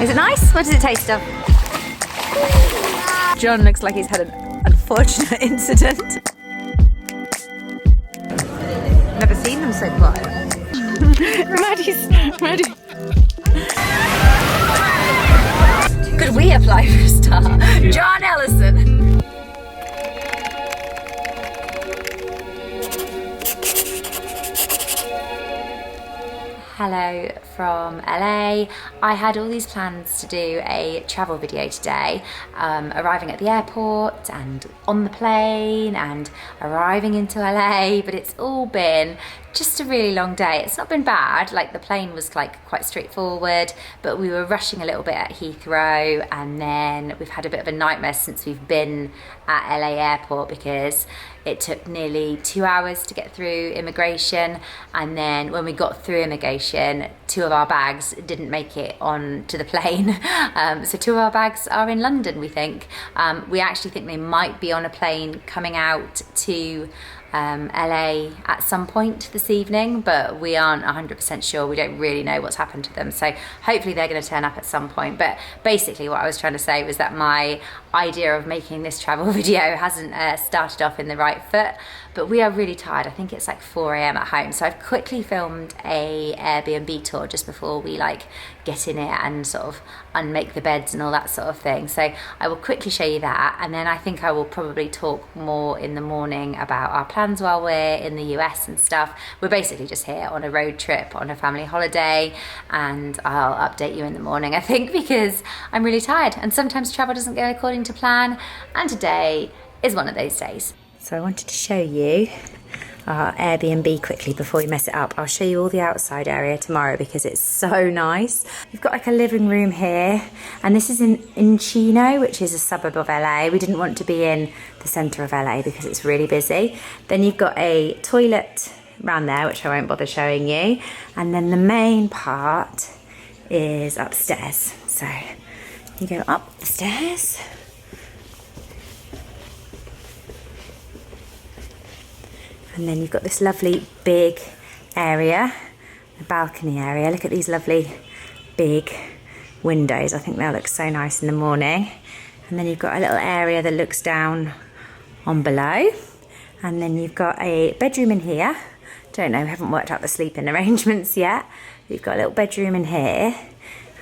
Is it nice? What does it taste of? John looks like he's had an unfortunate incident. Never seen them so quiet. Maddie. Could we apply for a star? John Ellison. Hello from LA. I had all these plans to do a travel video today, arriving at the airport and on the plane and arriving into LA, but it's all been just a really long day. It's not been bad, like the plane was like quite straightforward, but we were rushing a little bit at Heathrow, and then we've had a bit of a nightmare since we've been at LA airport because it took nearly 2 hours to get through immigration, and then when we got through immigration, 2 of our bags didn't make it on to the plane. So 2 of our bags are in London, we think. We actually think they might be on a plane coming out to LA at some point this evening, but we aren't 100% sure. We don't really know what's happened to them, so hopefully they're going to turn up at some point. But basically what I was trying to say was that my idea of making this travel video hasn't started off in the right foot, but we are really tired. I think it's like 4 AM at home, so I've quickly filmed a Airbnb tour just before we like get in it and sort of unmake the beds and all that sort of thing. So I will quickly show you that, and then I think I will probably talk more in the morning about our plans while we're in the US and stuff. We're basically just here on a road trip, on a family holiday, and I'll update you in the morning, I think, because I'm really tired and sometimes travel doesn't go according to plan, and today is one of those days. So I wanted to show you our Airbnb quickly before we mess it up. I'll show you all the outside area tomorrow because it's so nice. You've got like a living room here, and this is in Chino, which is a suburb of LA. We didn't want to be in the centre of LA because it's really busy. Then you've got a toilet around there, which I won't bother showing you. And then the main part is upstairs. So you go up the stairs. And then you've got this lovely big area, the balcony area. Look at these lovely big windows. I think they'll look so nice in the morning. And then you've got a little area that looks down on below. And then you've got a bedroom in here. Don't know, we haven't worked out the sleeping arrangements yet. You've got a little bedroom in here.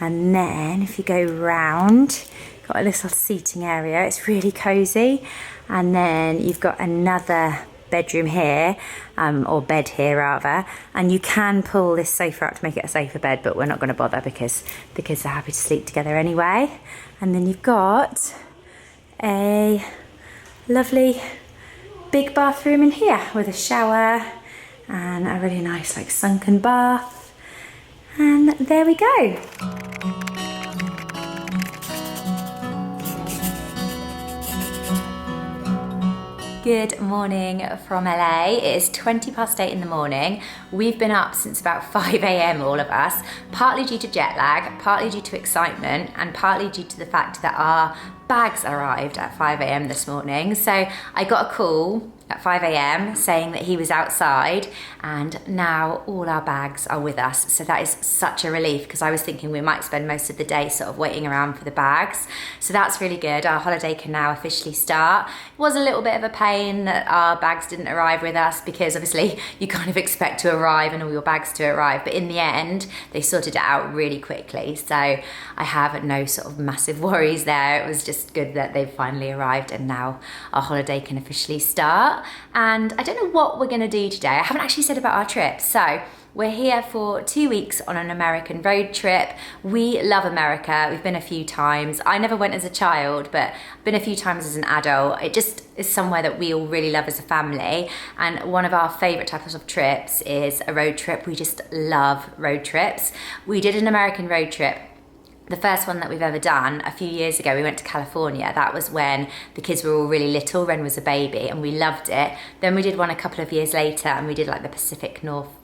And then if you go round, got a little seating area. It's really cozy. And then you've got another bedroom here, or bed here rather, and you can pull this sofa out to make it a sofa bed, but we're not going to bother because the kids are happy to sleep together anyway. And then you've got a lovely big bathroom in here with a shower and a really nice like sunken bath, and there we go. Good morning from LA. It is 8:20 in the morning. We've been up since about 5 AM, all of us, partly due to jet lag, partly due to excitement, and partly due to the fact that our bags arrived at 5 AM this morning. So I got a call at 5 AM saying that he was outside, and now all our bags are with us. So that is such a relief, because I was thinking we might spend most of the day sort of waiting around for the bags. So that's really good. Our holiday can now officially start. It was a little bit of a pain that our bags didn't arrive with us, because obviously you kind of expect to arrive and all your bags to arrive, but in the end they sorted it out really quickly. So I have no sort of massive worries there. It was just good that they've finally arrived, and now our holiday can officially start. And I don't know what we're gonna do today. I haven't actually said about our trip. So we're here for 2 weeks on an American road trip. We love America. We've been a few times. I never went as a child, but been a few times as an adult. It just is somewhere that we all really love as a family. And one of our favorite types of trips is a road trip. We just love road trips. We did an American road trip. The first one that we've ever done a few years ago, we went to California. That was when the kids were all really little. Ren was a baby and we loved it. Then we did one a couple of years later and we did like the Pacific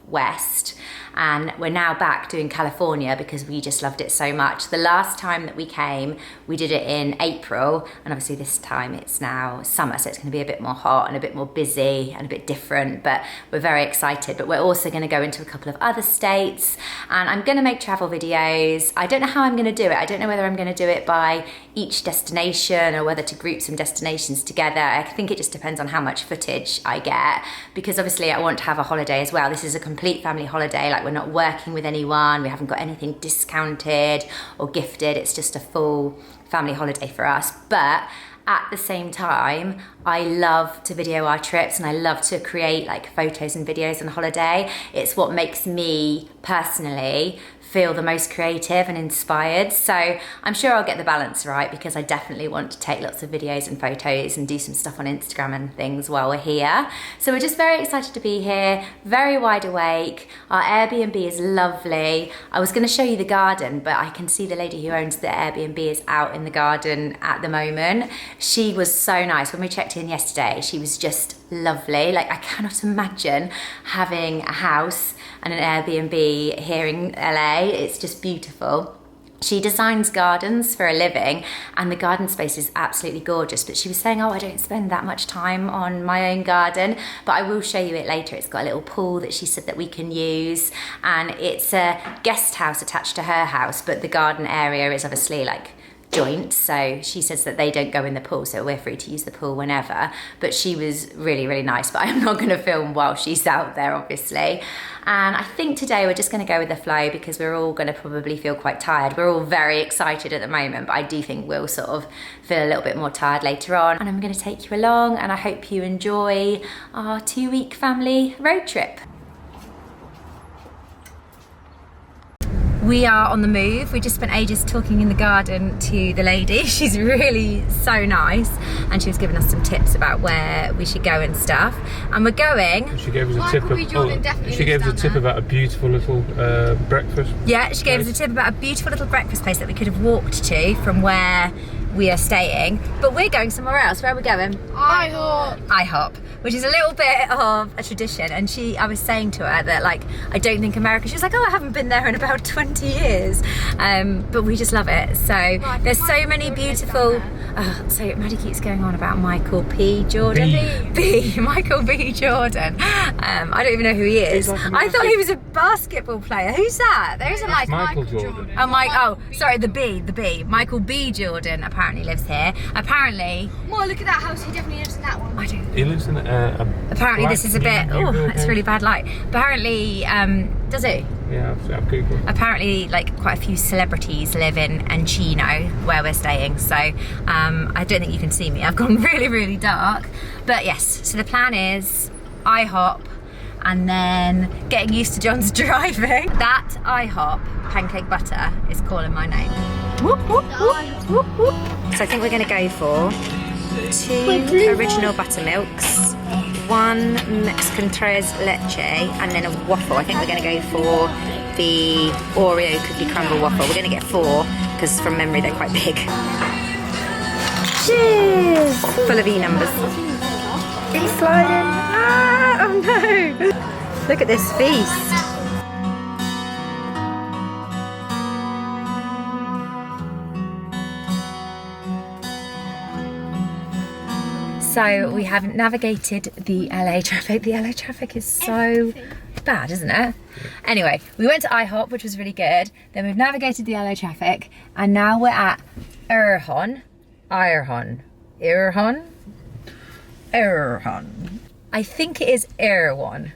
west, and we're now back doing California because we just loved it so much. The last time that we came, we did it in April, and obviously this time it's now summer, so it's going to be a bit more hot and a bit more busy and a bit different, but we're very excited. But we're also going to go into a couple of other states, and I'm going to make travel videos. I don't know how I'm going to do it. I don't know whether I'm going to do it by each destination or whether to group some destinations together. I think it just depends on how much footage I get, because obviously I want to have a holiday as well. This is a complete family holiday. Like, we're not working with anyone, we haven't got anything discounted or gifted. It's just a full family holiday for us. But at the same time, I love to video our trips, and I love to create like photos and videos on holiday. It's what makes me personally feel the most creative and inspired. So I'm sure I'll get the balance right, because I definitely want to take lots of videos and photos and do some stuff on Instagram and things while we're here. So we're just very excited to be here, very wide awake. Our Airbnb is lovely. I was going to show you the garden, but I can see the lady who owns the Airbnb is out in the garden at the moment. She was so nice. When we checked in yesterday, she was just lovely. Like, I cannot imagine having a house and an Airbnb here in LA. It's just beautiful. She designs gardens for a living, and the garden space is absolutely gorgeous. But she was saying, oh, I don't spend that much time on my own garden, but I will show you it later. It's got a little pool that she said that we can use, and it's a guest house attached to her house, but the garden area is obviously like joint, so she says that they don't go in the pool, so we're free to use the pool whenever. But she was really, really nice, but I'm not going to film while she's out there, obviously. And I think today we're just going to go with the flow, because we're all going to probably feel quite tired. We're all very excited at the moment, but I do think we'll sort of feel a little bit more tired later on. And I'm going to take you along, and I hope you enjoy our 2-week family road trip. We are on the move. We just spent ages talking in the garden to the lady. She's really so nice, and she was giving us some tips about where we should go and stuff. And we're going. She gave us a tip. She gave us a tip about a beautiful little breakfast. Yeah, she gave us a tip about a beautiful little breakfast place that we could have walked to from where we are staying. But we're going somewhere else. Where are we going? IHOP, which is a little bit of a tradition. And I was saying to her that, like, I don't think America, she was like, oh, I haven't been there in about 20 years. But we just love it. So there's so many beautiful, so Maddie keeps going on about Michael P. Jordan. Michael B. Jordan. I don't even know who he is. I thought he was a basketball player. Who's that? There is a Michael Jordan. Oh, sorry, the B. Michael B. Jordan apparently lives here. Apparently. Well, look at that house. He definitely lives in that one. I don't. He lives in Apparently this is a bit. Oh, it's really bad light. Apparently, does it? Yeah, I've Googled. Apparently, like, quite a few celebrities live in Encino, where we're staying. So I don't think you can see me. I've gone really, really dark. But yes, so the plan is IHOP, and then getting used to John's driving. That IHOP pancake butter is calling my name. Whoop, whoop, whoop, whoop, whoop. So I think we're going to go for 2 original buttermilks, 1 Mexican tres leche, and then a waffle. I think we're going to go for the Oreo cookie crumble waffle. We're going to get 4 because from memory they're quite big. Cheers! Full of E numbers. It's sliding. Ah, oh no! Look at this feast. So we have navigated the LA traffic. The LA traffic is so bad, isn't it? Anyway, we went to IHOP, which was really good. Then we've navigated the LA traffic, and now we're at Erewhon. I think it is Erewhon.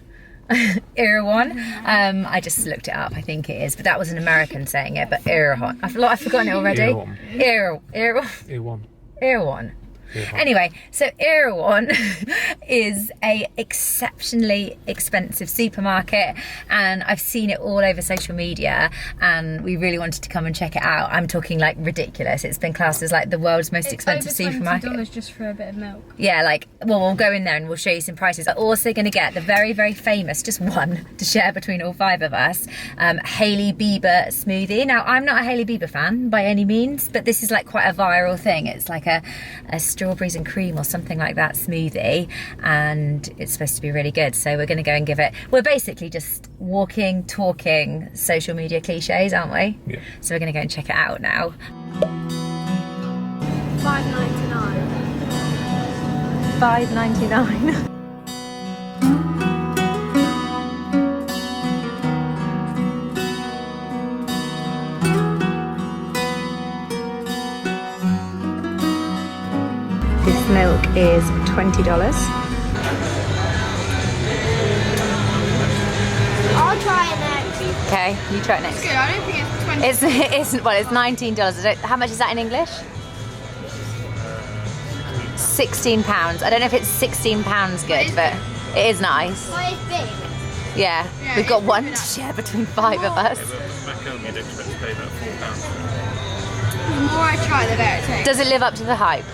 Erewhon. I just looked it up. I think it is, but that was an American saying it. But Erewhon. I've forgotten it already. Erewhon. Anyway, so Erewhon is a exceptionally expensive supermarket, and I've seen it all over social media, and we really wanted to come and check it out. I'm talking like ridiculous. It's been classed as like the world's most expensive supermarket. $20 just for a bit of milk. Yeah, like, well, we'll go in there and we'll show you some prices. I'm also going to get the very, very famous, just one to share between all 5 of us, Hailey Bieber smoothie. Now, I'm not a Hailey Bieber fan by any means, but this is like quite a viral thing. It's like a strawberries and cream or something like that smoothie, and it's supposed to be really good. So we're going to go and give it. We're basically just walking, talking social media cliches, aren't we? Yeah. So we're going to go and check it out now. $5.99. $5.99. This milk is $20. I'll try it next. Okay, you try it next. Good, I don't think it's 20. It's $19. How much is that in English? £16. I don't know if it's £16 good, but it is nice. Well, it's big. Yeah, we've got one to share between 5 of us. Macaroni, I'd expect to pay about £4. The more I try, the better it tastes. Does it live up to the hype?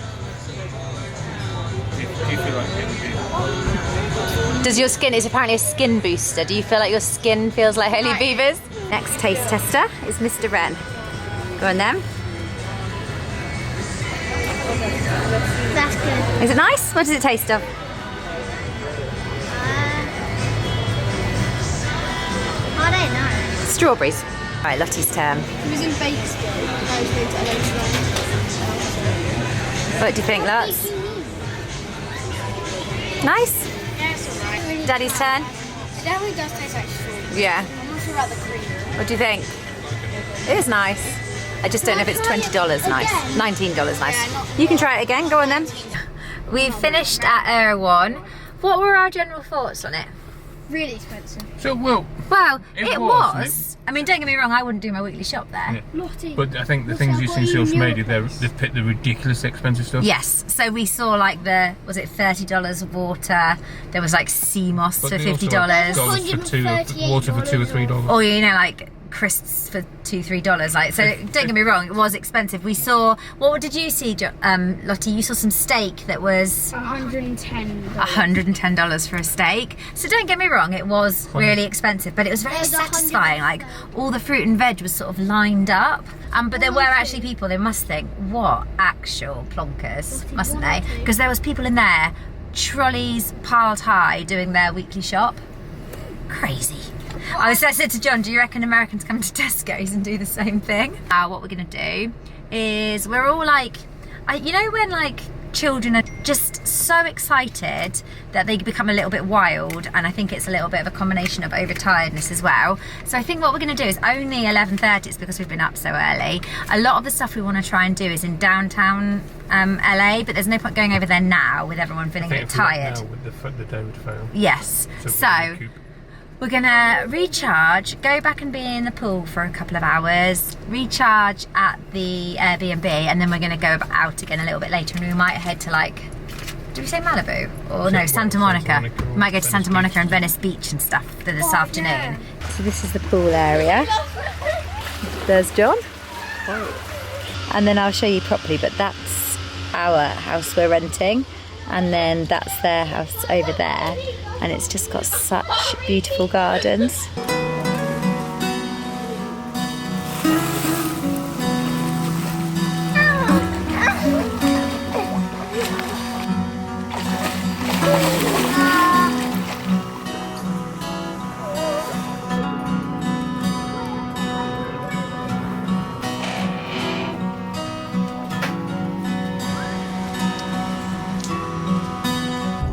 Do you feel like it would be? Does your skin, it's apparently a skin booster. Do you feel like your skin feels like Hailey Bieber's? Next taste tester is Mr. Wren. Go on then. That's good. Is it nice? What does it taste of? I don't know. Strawberries. Right, Lottie's turn. It was in baked still. I was going to Ellison. What do you think, Lotz? Nice? Yeah, it's alright. Daddy's turn? It definitely does taste like strawberry. Yeah. I'm not sure about the cream. What do you think? It is nice. I just don't know if it's $20 nice. $19 nice. You can try it again. Go on then. We've finished at Erewhon. What were our general thoughts on it? Really expensive. So, well, Well, It it was, was. I mean, don't get me wrong, I wouldn't do my weekly shop there. Yeah. Lottie. but I think the things you see in social media, they've picked the ridiculously expensive stuff. Yes, so we saw like was it $30 of water? There was like sea moss But for they also, $50. like, dollars for two, water for $2 or $3. Or you know, like crisps for $2-3. Like, so don't get me wrong, it was expensive. We saw, what did you see, Lottie? You saw some steak that was $110. $110 for a steak. So don't get me wrong, it was really expensive, but it was very satisfying. Like all the fruit and veg was sort of lined up. But there were actually people, they must think, what actual plonkers, mustn't they? Because there was people in there, trolleys piled high, doing their weekly shop. Crazy. I said to John, do you reckon Americans come to Tesco's and do the same thing? Now what we're gonna do is we're all like, you know when like children are just so excited that they become a little bit wild, and I think it's a little bit of a combination of overtiredness as well. So I think what we're going to do is only 11:30, it's because we've been up so early. A lot of the stuff we want to try and do is in downtown LA, but there's no point going over there now with everyone feeling a bit tired. Now with the day would fail. Yes, so we're gonna recharge, go back and be in the pool for a couple of hours, recharge at the Airbnb, and then we're gonna go out again a little bit later, and we might head to like, did we say Malibu? Or no, Santa Monica. We might go to Santa Monica and Venice Beach and stuff for this afternoon. Yeah. So this is the pool area. There's John. And then I'll show you properly, but that's our house we're renting. And then that's their house over there, and it's just got such beautiful gardens.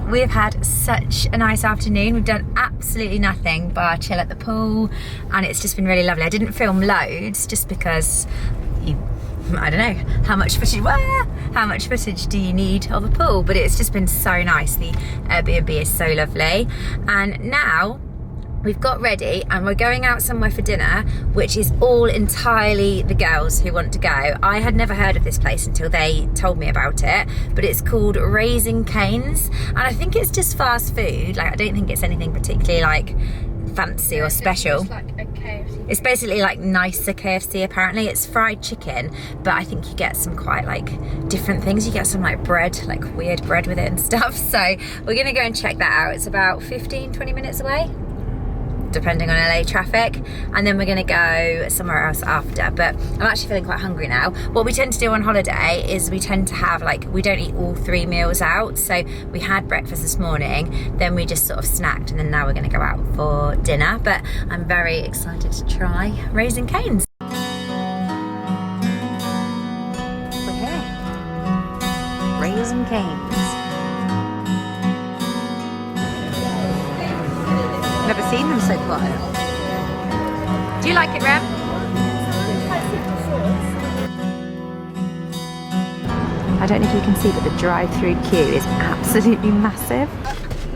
We've had such a nice afternoon. We've done absolutely nothing bar chill at the pool, and it's just been really lovely. I didn't film loads just because I don't know how much footage do you need of a pool, but it's just been so nice. The Airbnb is so lovely, and now we've got ready and we're going out somewhere for dinner, which is all entirely the girls who want to go. I had never heard of this place until they told me about it, but it's called Raising Cane's, and I think it's just fast food. Like, I don't think it's anything particularly like fancy or special. It's like a KFC. It's basically like nicer KFC apparently. It's fried chicken, but I think you get some quite like different things. You get some like bread, like weird bread with it and stuff. So we're gonna go and check that out. It's about 15-20 minutes away. depending on LA traffic, and then we're going to go somewhere else after. But I'm actually feeling quite hungry now. What we tend to do on holiday is we tend to have, like, we don't eat all 3 meals out. So we had breakfast this morning, then we just sort of snacked, and then now we're going to go out for dinner. But I'm very excited to try Raising Cane's. We're here. Raising Cane's. Never seen them so quiet. Do you like it, Rem? I don't know if you can see, but the drive-through queue is absolutely massive.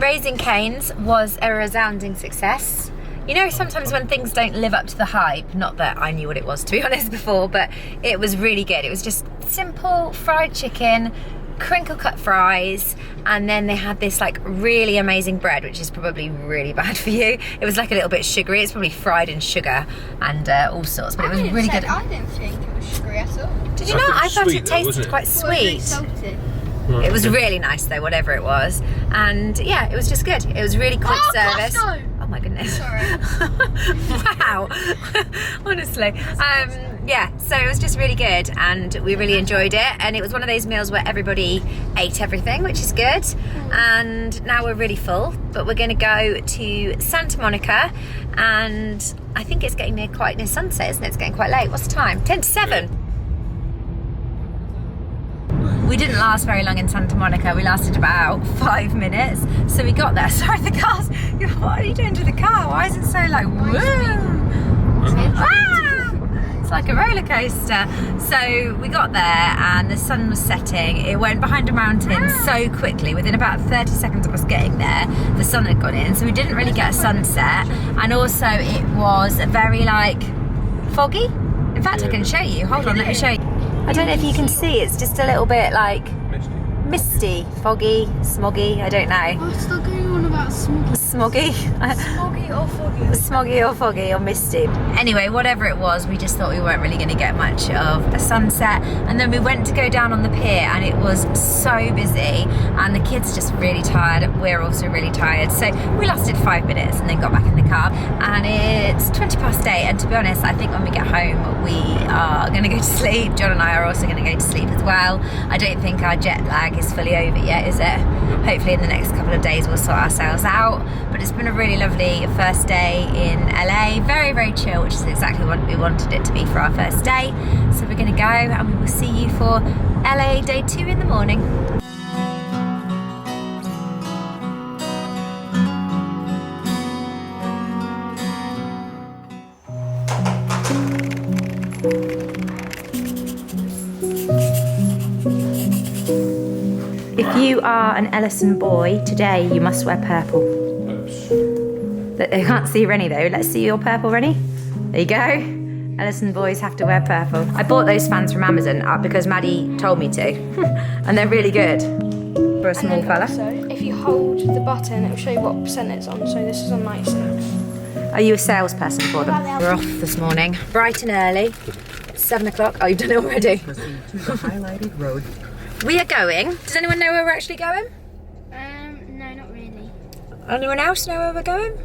Raising Cane's was a resounding success. You know, sometimes when things don't live up to the hype, not that I knew what it was, to be honest, before, but it was really good. It was just simple fried chicken, crinkle cut fries, and then they had this like really amazing bread, which is probably really bad for you. It was like a little bit sugary. It's probably fried in sugar and all sorts, but it was really good. I didn't think it was sugary at all. Did you not? I thought it tasted quite sweet. Salty. It was really nice though, whatever it was. And yeah, it was just good. It was really quick service. Oh my goodness. Sorry. Wow. Honestly. Yeah, so it was just really good and we really enjoyed it, and it was one of those meals where everybody ate everything, which is good. And now we're really full, but we're going to go to Santa Monica, and I think it's getting quite near sunset, isn't it? It's getting quite late. What's the time? 10 to 7. We didn't last very long in Santa Monica. We lasted about 5 minutes. So we got there. Sorry, the car's... What are you doing to the car? Why is it so like... Woo? It's like a roller coaster. So we got there and the sun was setting. It went behind a mountain so quickly. Within about 30 seconds of us getting there, the sun had gone in. So we didn't really get a sunset. And also it was very like foggy. In fact, I can show you. Hold on, let me show you. I don't know if you can see, it's just a little bit like misty, foggy, smoggy, I don't know. I'm still going on about smoggy. Smoggy? Smoggy or foggy. Smoggy or foggy or misty. Anyway, whatever it was, we just thought we weren't really going to get much of a sunset. And then we went to go down on the pier and it was so busy and the kids just really tired. We're also really tired. So we lasted 5 minutes and then got back in the car. And it's 20 past 8. And to be honest, I think when we get home, we are going to go to sleep. John and I are also going to go to sleep as well. I don't think our jet lag is fully over yet, is it? Hopefully in the next couple of days we'll sort ourselves out. But it's been a really lovely first day in LA. Very, very chill, which is exactly what we wanted it to be for our first day. So we're going to go and we will see you for LA day 2 in the morning. If you are an Ellison boy, today you must wear purple. They can't see Rennie though. Let's see your purple, Rennie. There you go. Ellison boys have to wear purple. I bought those fans from Amazon because Maddie told me to. And they're really good for a small fella. So if you hold the button, it will show you what percent it's on. So this is on 96. Are you a salesperson for them? We're off this morning, bright and early. It's 7 o'clock. Oh, you've done it already. Proceed to the highlighted road. We are going. Does anyone know where we're actually going? No, not really. Anyone else know where we're going?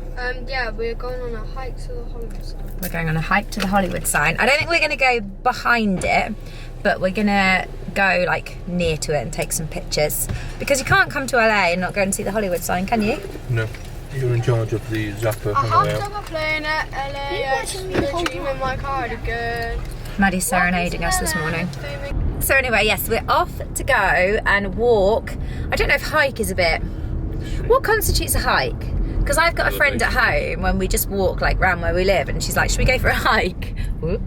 Yeah, we're going on a hike to the Hollywood sign. We're going on a hike to the Hollywood sign. I don't think we're going to go behind it, but we're going to go like near to it and take some pictures. Because you can't come to LA and not go and see the Hollywood sign, can you? No. You're in charge of the zapper. I hopped on a plane at LAX, dreaming my cardigan. Maddie's serenading us this morning. So anyway, yes, we're off to go and walk. I don't know if hike is a bit... What constitutes a hike? Because I've got a friend at home when we just walk like round where we live and she's like, should we go for a hike? Whoop.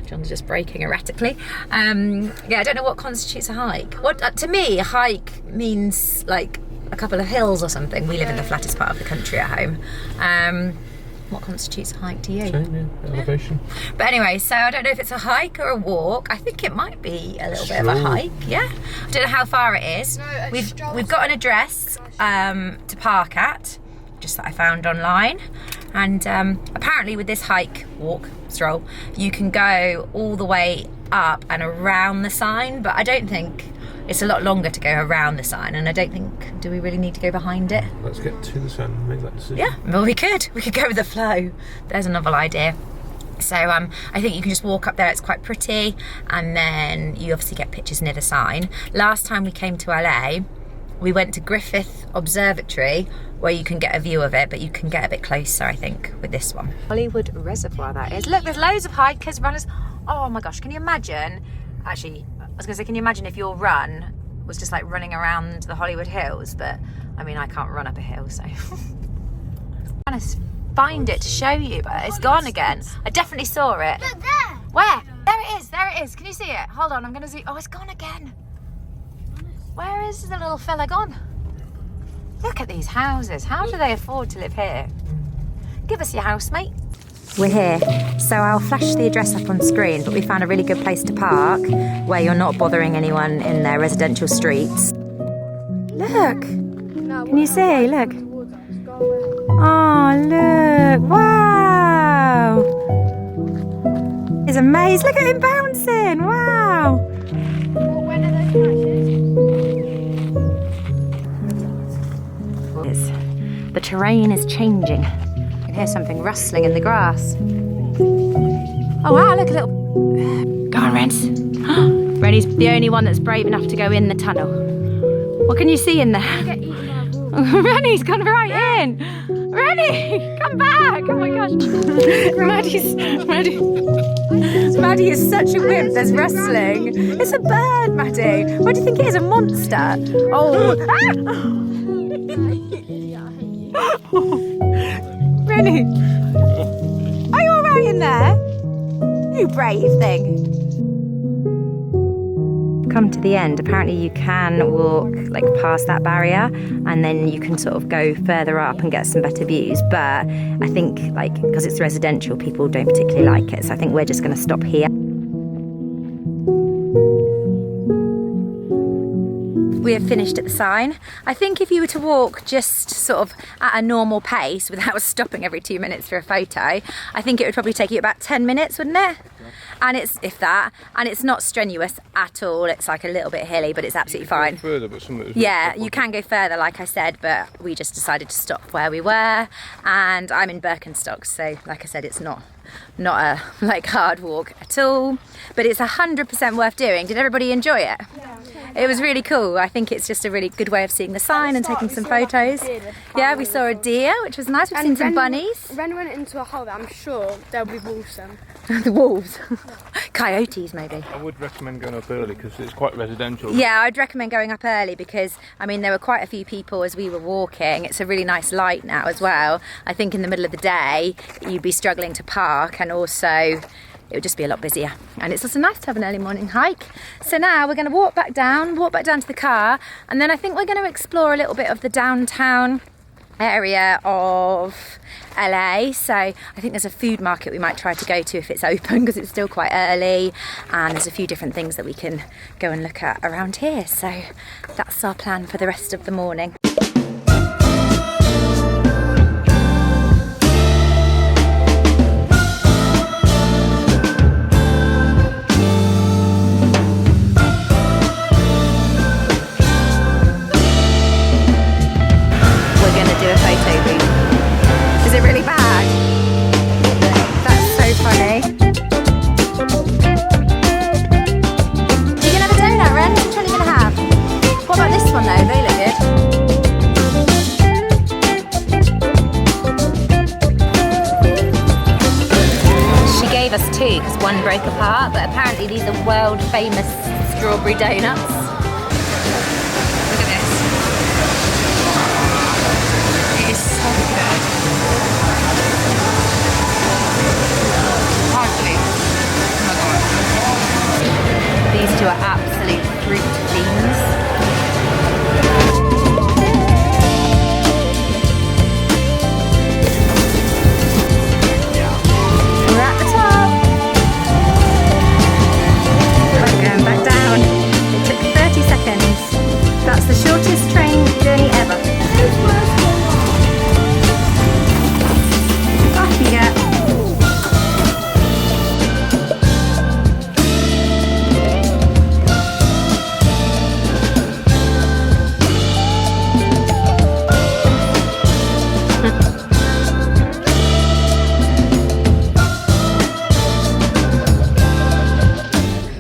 John's just braking erratically. Yeah, I don't know what constitutes a hike. What to me, a hike means like a couple of hills or something. We live in the flattest part of the country at home. What constitutes a hike to you? Same, yeah. Elevation. But anyway, so I don't know if it's a hike or a walk. I think it might be a little bit of a hike, yeah. I don't know how far it is. No, we've got an address to park at, just that I found online. And apparently with this hike, walk, stroll, you can go all the way up and around the sign, but I don't think it's a lot longer to go around the sign, and I don't think, do we really need to go behind it? Let's get to the sign and make that decision. Yeah, well we could go with the flow. There's a novel idea. So I think you can just walk up there, it's quite pretty, and then you obviously get pictures near the sign. Last time we came to LA, we went to Griffith Observatory, where you can get a view of it, but you can get a bit closer, I think, with this one. Hollywood Reservoir, that is. Look, there's loads of hikers, runners. Oh my gosh, can you imagine? Actually, I was gonna say, can you imagine if your run was just like running around the Hollywood Hills? But I mean, I can't run up a hill, so. I'm trying to find it to show you, but it's gone again. I definitely saw it. Look there. Where? There it is, there it is. Can you see it? Hold on, I'm gonna see. Oh, it's gone again. Where is the little fella gone? Look at these houses. How do they afford to live here? Give us your house, mate. We're here, so I'll flash the address up on screen, but we found a really good place to park where you're not bothering anyone in their residential streets. Look, can you see? Look. Oh, look, wow. It's amazing, look at him bouncing, wow. When are those matches? The terrain is changing. I can hear something rustling in the grass. Oh wow, look, a little... Go on, Rens. Rennie's the only one that's brave enough to go in the tunnel. What can you see in there? Rennie's gone right in. Rennie, come back. Oh my gosh. Maddie is such a wimp. There's rustling. It's a bird, Maddie. What do you think it is? A monster? Oh. Ah! Rennie, are you alright in there? You brave thing. Come to the end. Apparently you can walk like past that barrier, and then you can sort of go further up and get some better views, but I think like because it's residential, people don't particularly like it, so I think we're just going to stop here. We have finished at the sign. I think if you were to walk just sort of at a normal pace without stopping every 2 minutes for a photo, I think it would probably take you about 10 minutes, wouldn't it? And it's, if that, and it's not strenuous at all. It's like a little bit hilly, but it's absolutely fine. Further, but some of it Yeah, you can go further, like I said, but we just decided to stop where we were. And I'm in Birkenstock, so like I said, it's not a like hard walk at all, but it's 100% worth doing. Did everybody enjoy it? Yeah. It was really cool. I think it's just a really good way of seeing the sign and taking some photos. Yeah, we saw a deer, which was nice. We've seen some bunnies. Ren went into a hole that I'm sure there'll be wolves then. The wolves. Coyotes, maybe. I would recommend going up early because it's quite residential. Yeah, I'd recommend going up early because, I mean, there were quite a few people as we were walking. It's a really nice light now as well. I think in the middle of the day, you'd be struggling to park, and also it would just be a lot busier. And it's also nice to have an early morning hike. So now we're going to walk back down to the car, and then I think we're going to explore a little bit of the downtown area of LA. So I think there's a food market we might try to go to if it's open, because it's still quite early, and there's a few different things that we can go and look at around here. So that's our plan for the rest of the morning. Because one broke apart, but apparently these are world famous strawberry donuts. Look at this. It is so good. Hard to believe. Oh my god. These two are absolute fruit fiends. That's the shortest train journey ever. Off you go.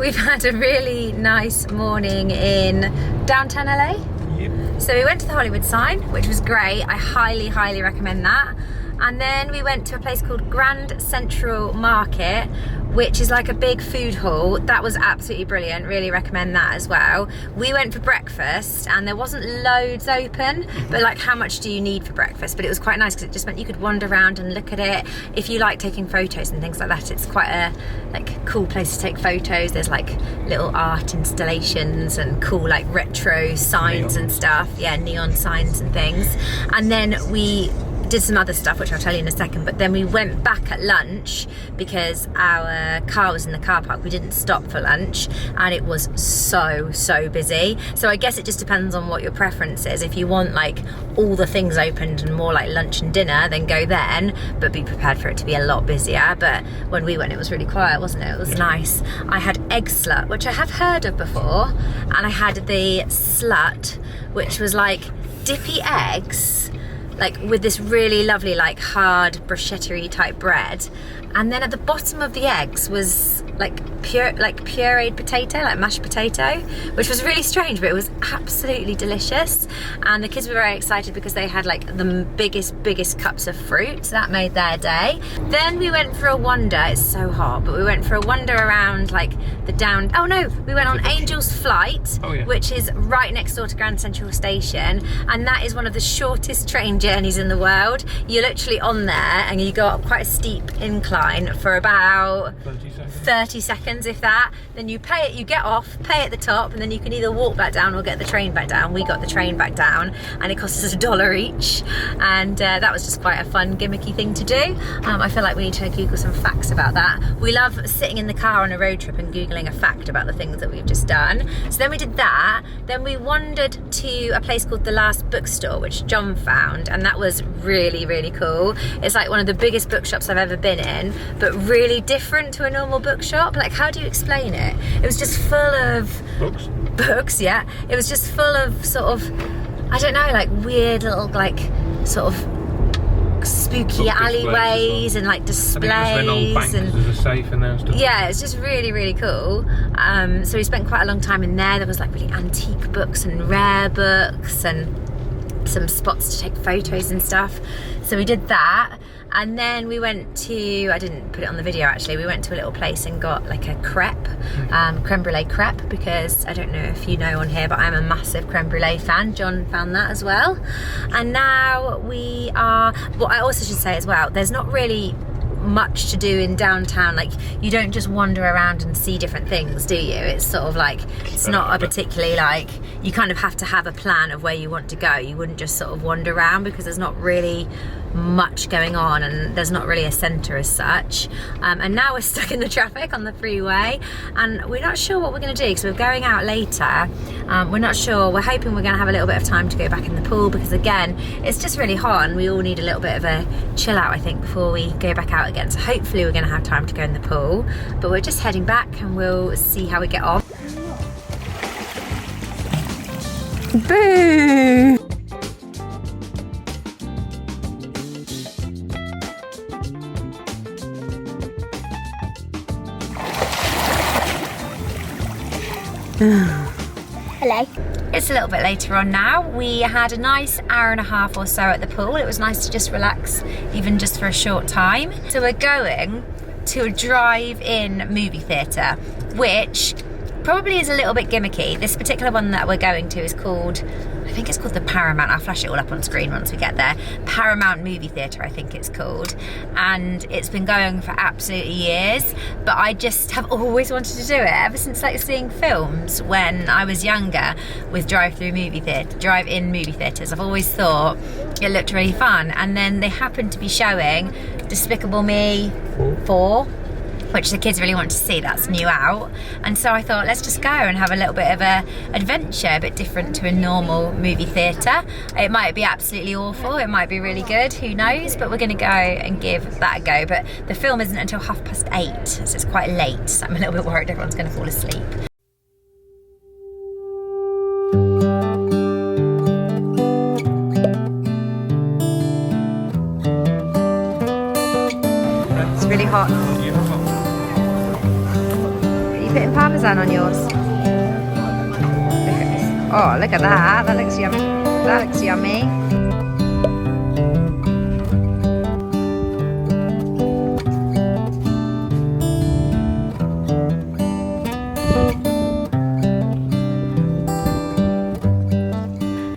we've had a really nice morning in downtown LA. Yep. So we went to the Hollywood sign, which was great. I highly, highly recommend that. And then we went to a place called Grand Central Market, which is like a big food hall. That was absolutely brilliant. Really recommend that as well. We went for breakfast and there wasn't loads open, but like how much do you need for breakfast? But it was quite nice because it just meant you could wander around and look at it. If you like taking photos and things like that, it's quite a like cool place to take photos. There's like little art installations and cool like retro signs and stuff. Yeah, neon signs and things. And then we did some other stuff which I'll tell you in a second, but then we went back at lunch because our car was in the car park. We didn't stop for lunch and it was so busy. So I guess it just depends on what your preference is. If you want like all the things opened and more like lunch and dinner, then go then, but be prepared for it to be a lot busier. But when we went, it was really quiet, wasn't it? It was nice. I had egg slut, which I have heard of before, and I had the slut, which was like dippy eggs like with this really lovely like hard bruschetta-y type bread, and then at the bottom of the eggs was like pureed potato, like mashed potato, which was really strange, but it was absolutely delicious. And the kids were very excited because they had like the biggest cups of fruit, so that made their day. Then we went for a wander. It's so hot, but we went for a wander around like the we went on Angel's Flight, which is right next door to Grand Central Station, and that is one of the shortest train journeys in the world. You're literally on there and you go up quite a steep incline for about 30 seconds, if that. Then you pay it, you get off, pay at the top, and then you can either walk back down or get the train back down. We got the train back down and it cost us $1 each, and that was just quite a fun gimmicky thing to do. I feel like we need to Google some facts about that. We love sitting in the car on a road trip and Googling a fact about the things that we've just done. So then we did that. Then we wandered to a place called The Last Bookstore, which John found, and that was really cool. It's like one of the biggest bookshops I've ever been in, but really different to a normal bookshop. Like, how do you explain it? It was just full of books, yeah. It was just full of sort of, I don't know, like weird little like sort of spooky alleyways and like displays, and there's a safe in there and stuff. Yeah, it's just really cool. So we spent quite a long time in there. There was like really antique books and rare books and some spots to take photos and stuff. So we did that. And then we went to, I didn't put it on the video actually, we went to a little place and got like a crepe, creme brulee crepe, because I don't know if you know on here, but I'm a massive creme brulee fan. John found that as well. And now we are, what I also should say as well, there's not really much to do in downtown. Like, you don't just wander around and see different things, do you? It's sort of like, it's not a particularly like, you kind of have to have a plan of where you want to go. You wouldn't just sort of wander around because there's not really much going on and there's not really a centre as such. And now we're stuck in the traffic on the freeway and we're not sure what we're going to do because we're going out later. We're not sure. We're hoping we're going to have a little bit of time to go back in the pool because again, it's just really hot and we all need a little bit of a chill out, I think, before we go back out again. So hopefully we're going to have time to go in the pool, but we're just heading back and we'll see how we get on. Boo! Hello. It's a little bit later on now. We had a nice hour and a half or so at the pool. It was nice to just relax, even just for a short time. So we're going to a drive-in movie theatre, which probably is a little bit gimmicky. This particular one that we're going to is called, I think it's called the Paramount. I'll flash it all up on screen once we get there. Paramount Movie Theatre, I think it's called. And it's been going for absolutely years, but I just have always wanted to do it ever since like seeing films when I was younger with drive-in movie theatres. I've always thought it looked really fun. And then they happened to be showing Despicable Me 4, which the kids really want to see. That's new out, and so I thought, let's just go and have a little bit of a adventure, a bit different to a normal movie theatre. It might be absolutely awful, it might be really good, who knows, but we're going to go and give that a go. But the film isn't until 8:30, so it's quite late, so I'm a little bit worried everyone's going to fall asleep. It's really hot. Are you putting parmesan sun on yours. Oh, look at that. That looks yummy. That looks yummy.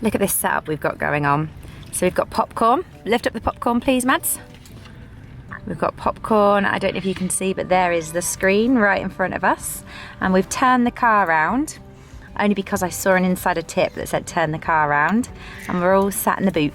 Look at this setup we've got going on. So we've got popcorn. Lift up the popcorn, please, Mads. We've got popcorn. I don't know if you can see, but there is the screen right in front of us. And we've turned the car around, only because I saw an insider tip that said turn the car around. And we're all sat in the boot.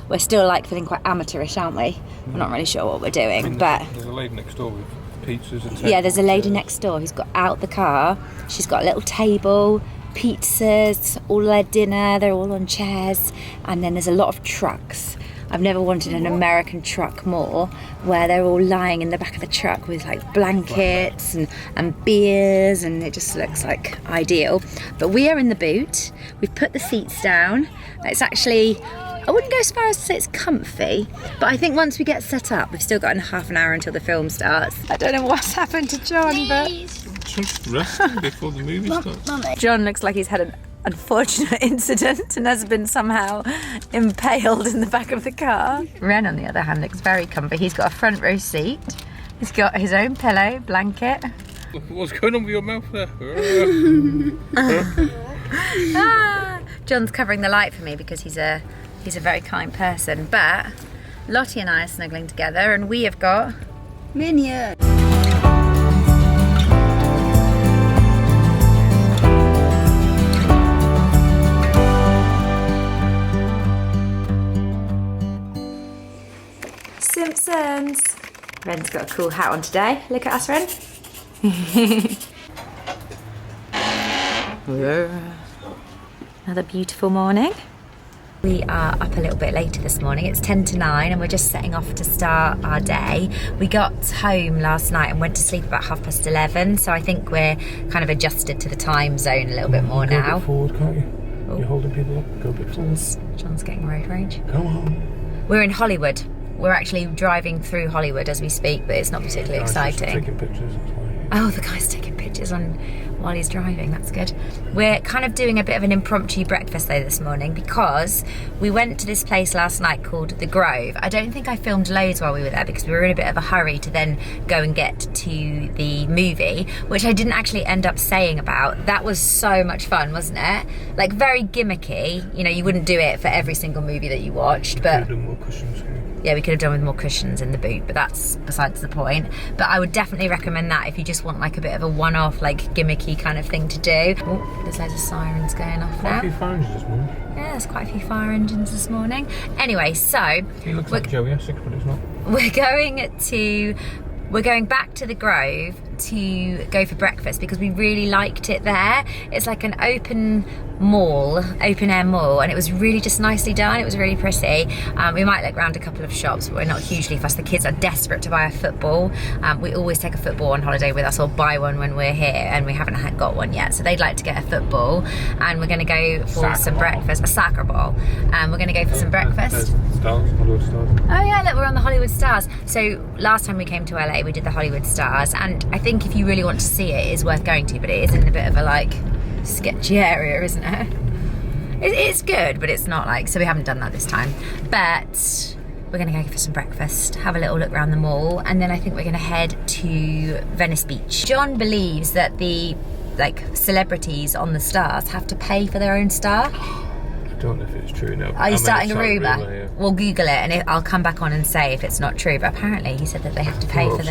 We're still like feeling quite amateurish, aren't we? We're not really sure what we're doing, but... There's a lady next door with pizzas and yeah, there's a lady next door who's got out the car. She's got a little table, pizzas, all their dinner, they're all on chairs, and then there's a lot of trucks. I've never wanted an American truck more, where they're all lying in the back of the truck with like blankets and beers, and it just looks like ideal. But we are in the boot. We've put the seats down. It's actually, I wouldn't go as far as to say it's comfy, but I think once we get set up, we've still got half an hour until the film starts. I don't know what's happened to John, but... Just resting before the movie starts. John looks like he's had an unfortunate incident and has been somehow impaled in the back of the car. Ren, on the other hand, looks very comfy. He's got a front row seat. He's got his own pillow, blanket. What's going on with your mouth there? John's covering the light for me because he's a very kind person. But Lottie and I are snuggling together, and we have got Minion. Simpsons. Ren's got a cool hat on today. Look at us, Ren. Another beautiful morning. We are up a little bit later this morning. It's 10 to 9 and we're just setting off to start our day. We got home last night and went to sleep about 11:30, so I think we're kind of adjusted to the time zone a little bit more now. Go a bit forward, can't you? Oh. You're holding people up. Go a bit forward. John's getting road rage. Go on. We're in Hollywood. We're actually driving through Hollywood as we speak, but it's not particularly exciting. Taking pictures. Oh, the guy's taking pictures while he's driving, that's good. We're kind of doing a bit of an impromptu breakfast though this morning because we went to this place last night called The Grove. I don't think I filmed loads while we were there because we were in a bit of a hurry to then go and get to the movie, which I didn't actually end up saying about. That was so much fun, wasn't it? Like very gimmicky. You know, you wouldn't do it for every single movie that you watched, but... Yeah, we could have done with more cushions in the boot, but that's besides the point. But I would definitely recommend that if you just want like a bit of a one-off, like gimmicky kind of thing to do. Oh, there's loads of sirens going off now. Quite a few fire engines this morning. Yeah, there's quite a few fire engines this morning. Anyway, so... He looks like Joey Essex, but it's not. We're going back to the Grove to go for breakfast because we really liked it there. It's like an open air mall, and it was really just nicely done. It was really pretty. We might look around a couple of shops, but we're not hugely fussed. The kids are desperate to buy a football. We always take a football on holiday with us or buy one when we're here, and we haven't got one yet. So they'd like to get a football, and we're going to go for some breakfast, a soccer ball. We're going to go for some breakfast. Hollywood Stars. Oh yeah, look, we're on the Hollywood Stars. So last time we came to LA, we did the Hollywood Stars, and I think if you really want to see it, it's worth going to, but it is in a bit of a like sketchy area, isn't it? It's good, but it's not like, so we haven't done that this time. But we're gonna go for some breakfast, have a little look around the mall, and then I think we're gonna head to Venice Beach. John believes that the like celebrities on the stars have to pay for their own star. I don't know if it's true now. Are you starting a rumour? Yeah. We'll Google it and I'll come back on and say if it's not true. But apparently he said that they have to pay for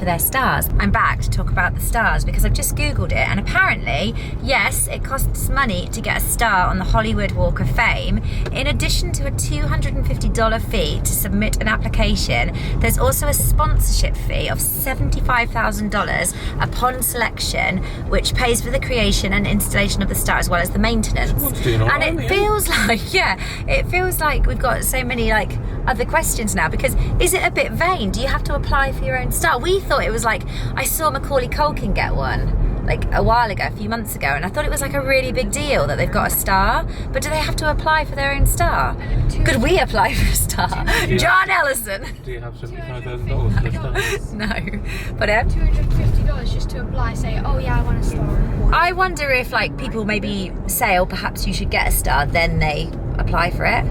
their stars. I'm back to talk about the stars because I've just Googled it, and apparently, yes, it costs money to get a star on the Hollywood Walk of Fame. In addition to a $250 fee to submit an application, there's also a sponsorship fee of $75,000 upon selection, which pays for the creation and installation of the star as well as the maintenance. And it feels like, it feels like we've got so many like other questions now, because is it a bit vain? Do you have to apply for your own star? We thought it was like, I saw Macaulay Culkin get one. like a while ago, a few months ago, and I thought it was like a really big deal that they've got a star. But do they have to apply for their own star? Could we apply for a star? John Ellison. Do you have $75,000 for a star? No, but $250 just to apply, say, oh yeah, I want a star. I wonder if like people maybe say, oh, perhaps you should get a star, then they apply for it.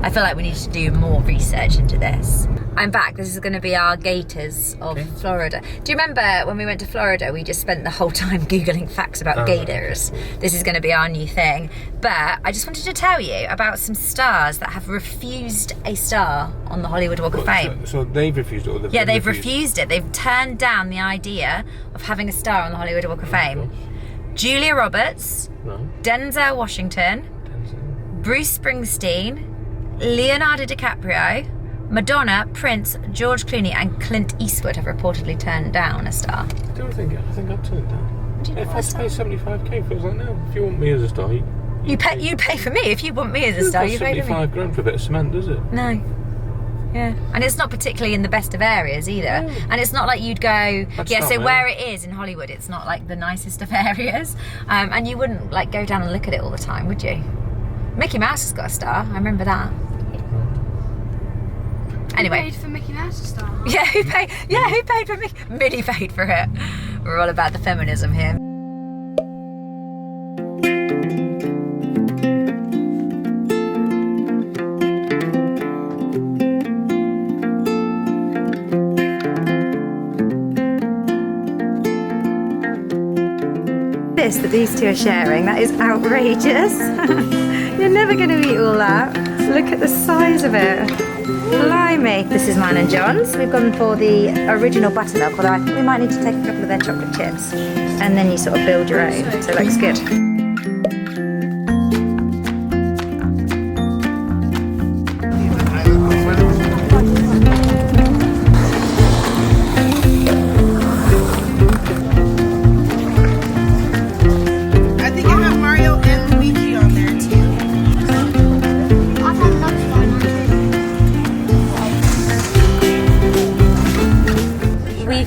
I feel like we need to do more research into this. I'm back. This is going to be our gators of Florida. Do you remember when we went to Florida, we just spent the whole time Googling facts about gators? This is going to be our new thing. But I just wanted to tell you about some stars that have refused a star on the Hollywood Walk of Fame. So they've refused it? Or Yeah, they've refused it. They've turned down the idea of having a star on the Hollywood Walk of Fame. Julia Roberts, Denzel Washington, Bruce Springsteen, Leonardo DiCaprio, Madonna, Prince, George Clooney and Clint Eastwood have reportedly turned down a star. I think I've turned it down. If I pay 75k, if it was like, no, if you want me as a star, you pay for me. If you want me as a star, you pay for me. 75 grand for a bit of cement, does it? No. Yeah, and it's not particularly in the best of areas either. And it's not like you'd go, where it is in Hollywood, it's not like the nicest of areas. And you wouldn't like go down and look at it all the time, would you? Mickey Mouse has got a star, I remember that. Anyway. Who paid for Mickey Mouse's star? Yeah, who paid for Mickey? Minnie paid for it. We're all about the feminism here. This that these two are sharing, that is outrageous. You're never going to eat all that. Look at the size of it. Blimey. This is mine and John's. We've gone for the original buttermilk, although I think we might need to take a couple of their chocolate chips. And then you sort of build your own, so it looks good.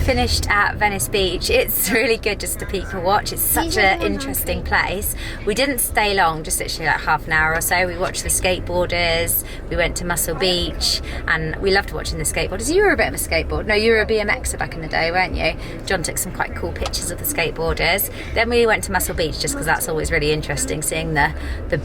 Finished at Venice Beach. It's really good just to people watch. It's such an interesting place. We didn't stay long, just literally like half an hour or so. We watched the skateboarders, we went to Muscle Beach, and we loved watching the skateboarders. You were a bit of a skateboard. No, you were a BMXer back in the day, weren't you? John took some quite cool pictures of the skateboarders. Then we went to Muscle Beach just because that's always really interesting, seeing the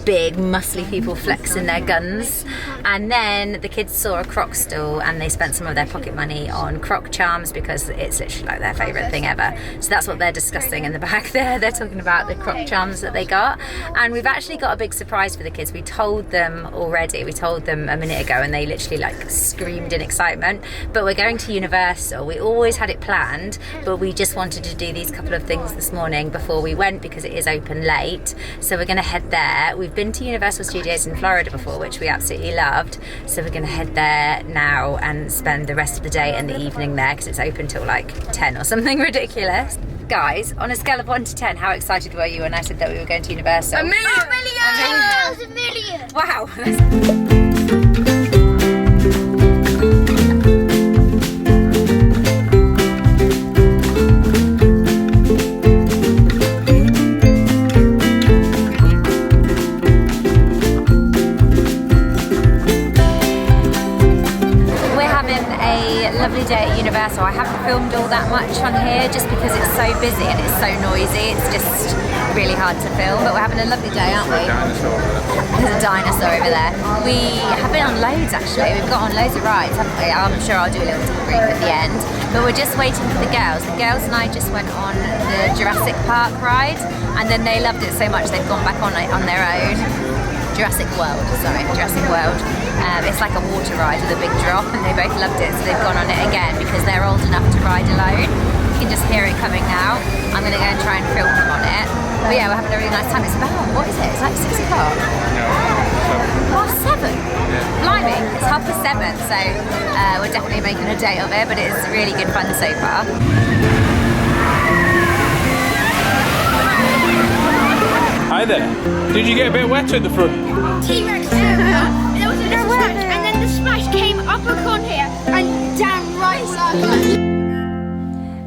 big muscly people flexing their guns. And then the kids saw a croc stall and they spent some of their pocket money on croc charms because it's literally like their favourite thing ever. So that's what they're discussing in the back there. They're talking about the croc charms that they got. And we've actually got a big surprise for the kids. We told them already. We told them a minute ago and they literally like screamed in excitement. But we're going to Universal. We always had it planned, but we just wanted to do these couple of things this morning before we went because it is open late. So we're going to head there. We've been to Universal Studios in Florida before, which we absolutely loved. So we're going to head there now and spend the rest of the day and the evening there because it's open till like 10 or something ridiculous. Guys, on a scale of 1 to 10, how excited were you when I said that we were going to Universal? A million! A million! Wow! Lovely day at Universal. I haven't filmed all that much on here just because it's so busy and it's so noisy. It's just really hard to film, but we're having a lovely day, aren't we? There's a dinosaur over there. We have been on loads actually. We've got on loads of rides, haven't we? I'm sure I'll do a little debrief at the end. But we're just waiting for the girls. The girls and I just went on the Jurassic Park ride and then they loved it so much they've gone back on it on their own. Jurassic World. It's like a water ride with a big drop and they both loved it, so they've gone on it again because they're old enough to ride alone. You can just hear it coming now. I'm going to go and try and film them on it. But yeah, we're having a really nice time. It's about, what is it? It's like 6 o'clock? No, 7. Yeah. Blimey, it's 7:30, so we're definitely making a day of it, but it's really good fun so far. Hi there. Did you get a bit wet at the front? T-Rex there was a little splash and then the splash came up a con here and down right side.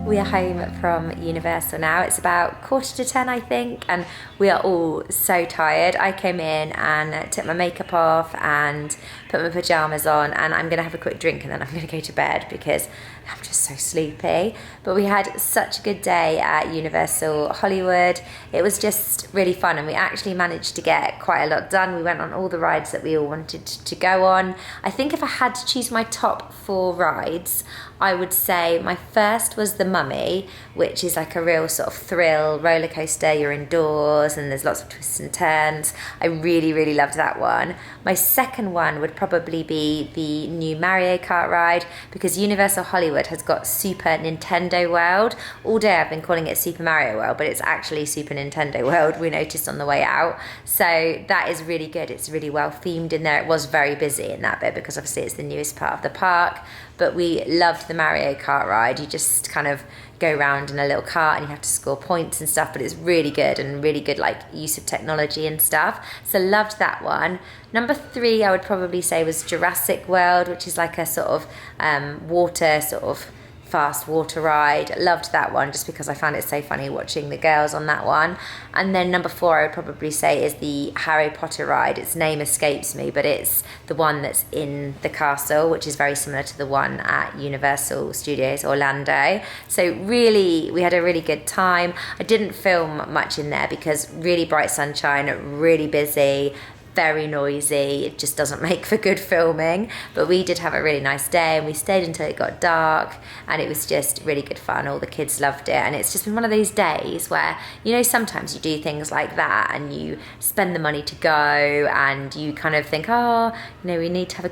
We are home from Universal now. It's about 9:45, I think, and we are all so tired. I came in and took my makeup off and put my pajamas on, and I'm gonna have a quick drink and then I'm gonna go to bed because I'm just so sleepy. But we had such a good day at Universal Hollywood. It was just really fun, and we actually managed to get quite a lot done. We went on all the rides that we all wanted to go on. I think if I had to choose my top 4 rides, I would say my first was the Mummy, which is like a real sort of thrill roller coaster. You're indoors and there's lots of twists and turns. I really, really loved that one. My second one would probably be the new Mario Kart ride, because Universal Hollywood has got Super Nintendo World. All day I've been calling it Super Mario World, but it's actually Super Nintendo World, we noticed on the way out. So that is really good. It's really well themed in there. It was very busy in that bit because obviously it's the newest part of the park, but we loved the Mario Kart ride. You just kind of go around in a little cart and you have to score points and stuff, but it's really good and really good like use of technology and stuff. So loved that one. Number 3 I would probably say was Jurassic World, which is like a sort of water sort of fast water ride. Loved that one just because I found it so funny watching the girls on that one. And then number 4 I would probably say is the Harry Potter ride. Its name escapes me, but it's the one that's in the castle, which is very similar to the one at Universal Studios Orlando. So really, we had a really good time. I didn't film much in there because really bright sunshine, really busy, very noisy. It just doesn't make for good filming, but we did have a really nice day and we stayed until it got dark, and it was just really good fun. All the kids loved it, and it's just been one of those days where, you know, sometimes you do things like that and you spend the money to go and you kind of think, oh, you know, we need to have a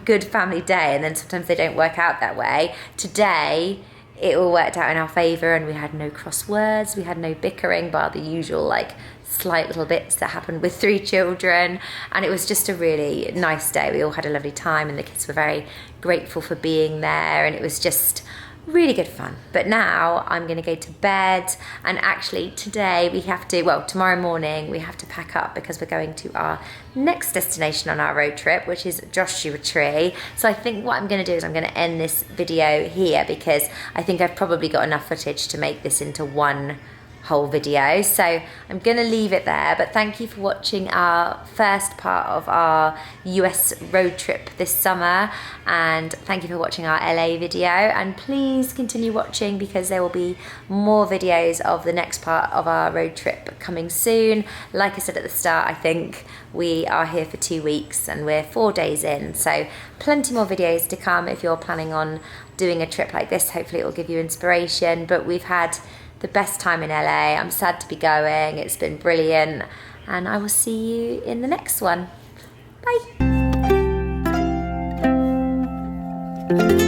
good family day, and then sometimes they don't work out that way. Today it all worked out in our favour and we had no cross words, we had no bickering, bar the usual like slight little bits that happened with 3 children, and it was just a really nice day. We all had a lovely time and the kids were very grateful for being there, and it was just really good fun. But now I'm going to go to bed, and actually today we have to, well, tomorrow morning we have to pack up because we're going to our next destination on our road trip, which is Joshua Tree. So I think what I'm going to do is I'm going to end this video here because I think I've probably got enough footage to make this into one whole video, so I'm gonna leave it there. But thank you for watching our first part of our US road trip this summer, and thank you for watching our LA video, and please continue watching because there will be more videos of the next part of our road trip coming soon. Like I said at the start, I think we are here for 2 weeks and we're 4 days in, so plenty more videos to come if you're planning on doing a trip like this. Hopefully it will give you inspiration. But we've had the best time in LA. I'm sad to be going. It's been brilliant, and I will see you in the next one. Bye.